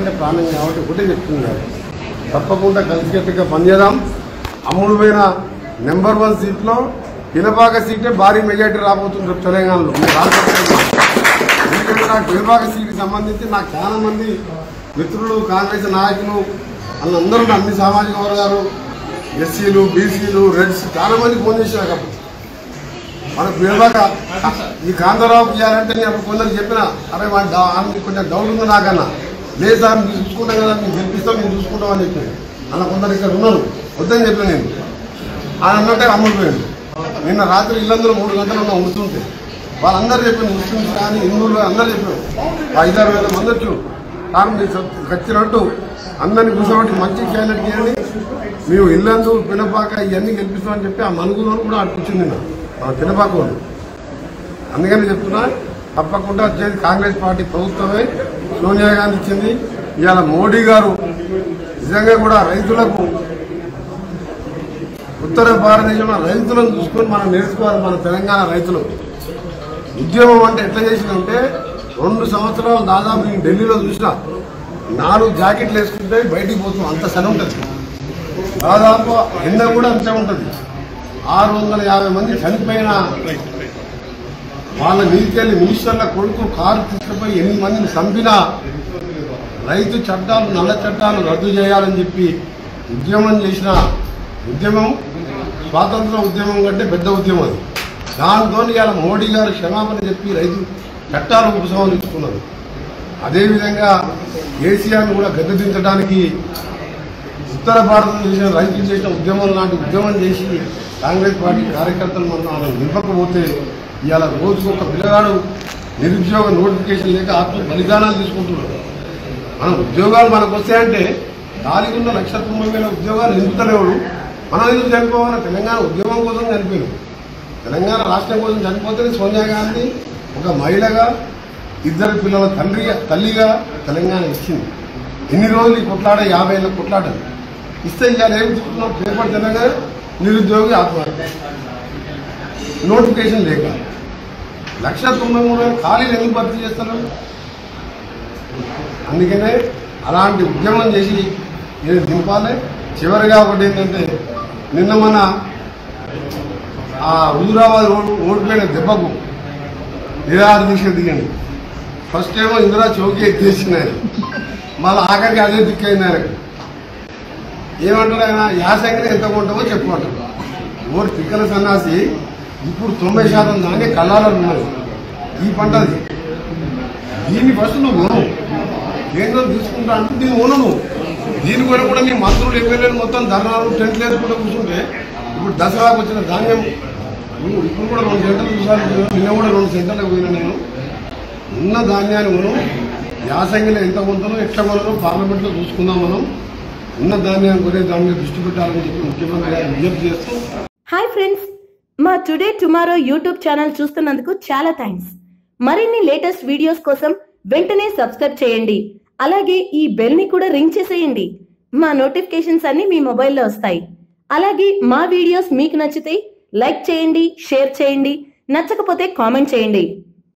అంటే ప్రాణం కాబట్టి ఒకటే చెప్తున్నారు, తప్పకుండా కలిసికట్టుగా పనిచేద్దాం. అమ్ముడుపోయిన నెంబర్ 1 సీట్లో పినపాక సీటే భారీ మెజార్టీ రాబోతుంది తెలంగాణలో. ఎందుకంటే నాకు పినపాక సీట్కి సంబంధించి నాకు చాలా మంది మిత్రులు, కాంగ్రెస్ నాయకులు వాళ్ళందరూ అన్ని సామాజిక వర్గాలు, ఎస్సీలు, బీసీలు, రెడ్స్ చాలా మంది ఫోన్ చేసినాక మనకు పినపాక ఈ కాంతారావుకి ఇవ్వాలంటే నేను అప్పుడు కొందరు చెప్పిన, అరే వాడికి కొంచెం డౌట్ ఉంది నాకన్నా, లేదు సార్ మీరు చూసుకుంటాం కదా, మీరు గెలిపిస్తాం మేము చూసుకుంటాం అని చెప్పి అన్న కొందరు ఇక్కడ ఉన్నారు, వద్దని చెప్పాను నేను. ఆయన అన్నట్టే అమ్ముడిపోయాడు. నిన్న రాత్రి ఇల్లందరూ 3 గంటలు ఉన్న ఉంటుంటే వాళ్ళందరూ చెప్పాను, ముస్లింస్ కానీ హిందువులు అందరూ చెప్పారు, 5-6 వేల మంది వచ్చు. కానీ ఖచ్చినట్టు అందరినీ కూర్చోబెట్టి మంచి క్యాండిడేట్ చేయండి, మేము ఇల్లందు పినపాక ఇవన్నీ గెలిపిస్తామని చెప్పి ఆ మనుగులో కూడా అనిపించింది నిన్న మన పినపాక వాళ్ళు. అందుకని చెప్తున్నా, తప్పకుండా వచ్చేది కాంగ్రెస్ పార్టీ ప్రభుత్వమే, సోనియా గాంధీ ఇచ్చింది. ఇవాళ మోడీ గారు నిజంగా కూడా రైతులకు, ఉత్తర భారతదేశంలో రైతులను చూసుకొని మనం నేర్చుకోవాలి. మన తెలంగాణ రైతులు ఉద్యమం అంటే ఎట్లా చేసిందంటే 2 సంవత్సరాలు దాదాపు నేను ఢిల్లీలో చూసిన 4 జాకెట్లు వేసుకుంటే బయటికి పోతున్నాం, అంత సరి ఉంటుంది. దాదాపు ఎండ కూడా అంతే ఉంటుంది. 650 మంది చనిపోయిన వాళ్ళ మీదకెళ్ళి మినిస్టర్ల కొడుకు కారు తీసుకుపోయి 8 మందిని చంపిన రైతు చట్టాలు, నల్ల చట్టాలు రద్దు చేయాలని చెప్పి ఉద్యమం చేసిన ఉద్యమం స్వాతంత్ర ఉద్యమం కంటే పెద్ద ఉద్యమం అది. దాంతో ఇవాళ మోడీ గారు క్షమాపణ చెప్పి రైతు చట్టాలు ఉపసంహరించుకున్నారు. అదేవిధంగా కేసీఆర్ను కూడా గద్దెదించడానికి ఉత్తర భారతదేశం రైతులు చేసిన ఉద్యమం లాంటి ఉద్యమం చేసి కాంగ్రెస్ పార్టీ కార్యకర్తలు మనం నింపకపోతే ఇవాళ రోజుకు ఒక పిల్లగాడు నిరుద్యోగ నోటిఫికేషన్ లేక ఆత్మ బలిదానాలు తీసుకుంటున్నారు. మన ఉద్యోగాలు మనకు వస్తాయంటే ఖాళీగా ఉన్న 1,90,000 ఉద్యోగాలు నింపుతలేవాడు. మనం ఎందుకు చనిపోవాలి? తెలంగాణ ఉద్యమం కోసం చనిపోయాడు. తెలంగాణ రాష్ట్రం కోసం చనిపోతే సోనియా గాంధీ ఒక మహిళగా, 2 పిల్లల తల్లిగా తెలంగాణ ఇచ్చింది. ఎన్ని రోజులు ఈ కొట్లాడ, 50 ఏళ్ళ కొట్లాట ఇస్తే ఇవాళ ఏం చూస్తున్నాం? పేపర్ తెలంగాణ నిరుద్యోగి ఆత్మహత్య, నోటిఫికేషన్ లేక 1,93,000 ఖాళీలు ఎందుకు భర్తీ చేస్తారు? అందుకనే అలాంటి ఉద్యమం చేసి ఏది దింపాలి. చివరిగా ఒకటి ఏంటంటే, నిన్న మన ఆ హుజూరాబాద్ ఓడిపోయిన దెబ్బకు నిరాహార దీక్ష దిగండి. ఫస్ట్ ఏమో ఇందిరా చౌకీ ఎత్తేసినాయి, మళ్ళీ ఆఖరికి అదే దిక్కైంది ఆయనకు. ఏమంటారు ఆయన? యాసంగిని ఎంత కొంటామో చెప్పుకుంటారు. ఓడి పిక్కల సన్నాసి ఇప్పుడు 90% దాన్ని కళ్ళాలను ఉన్నది ఈ పంటది. దీన్ని ఫస్ట్ నువ్వు కొను, కేంద్రం తీసుకుంటా అంటే దీన్ని కొను నువ్వు. దీని కూడా నీ మంత్రులు, ఎమ్మెల్యేలు మొత్తం ధర్నాలు, టెంట్లు వేసుకుంటూ కూర్చుంటే ఇప్పుడు దసరాకు వచ్చిన ధాన్యం ఇప్పుడు కూడా 2 సెంటర్లు చూసాను. నిన్న కూడా 2 సెంటర్లకు పోయినా నేను. ఉన్న ధాన్యాన్ని మనం యాసంగిలో ఎంత కొంటానో, ఎట్లా కొనో పార్లమెంట్లో చూసుకుందాం. మనం ఉన్న ధాన్యాన్ని కొనే దాని మీద దృష్టి పెట్టాలని చెప్పి ముఖ్యమంత్రి గారు విజ్ఞప్తి చేస్తూ. హాయ్ ఫ్రెండ్స్, మా టుడే టుమారో యూట్యూబ్ ఛానల్ చూస్తున్నందుకు చాలా థ్యాంక్స్. మరిన్ని లేటెస్ట్ వీడియోస్ కోసం వెంటనే సబ్స్క్రైబ్ చేయండి. అలాగే ఈ బెల్ ని కూడా రింగ్ చేసేయండి. మా నోటిఫికేషన్స్ అన్ని మీ మొబైల్లో వస్తాయి. అలాగే మా వీడియోస్ మీకు నచ్చితే లైక్ చేయండి, షేర్ చేయండి, నచ్చకపోతే కామెంట్ చేయండి.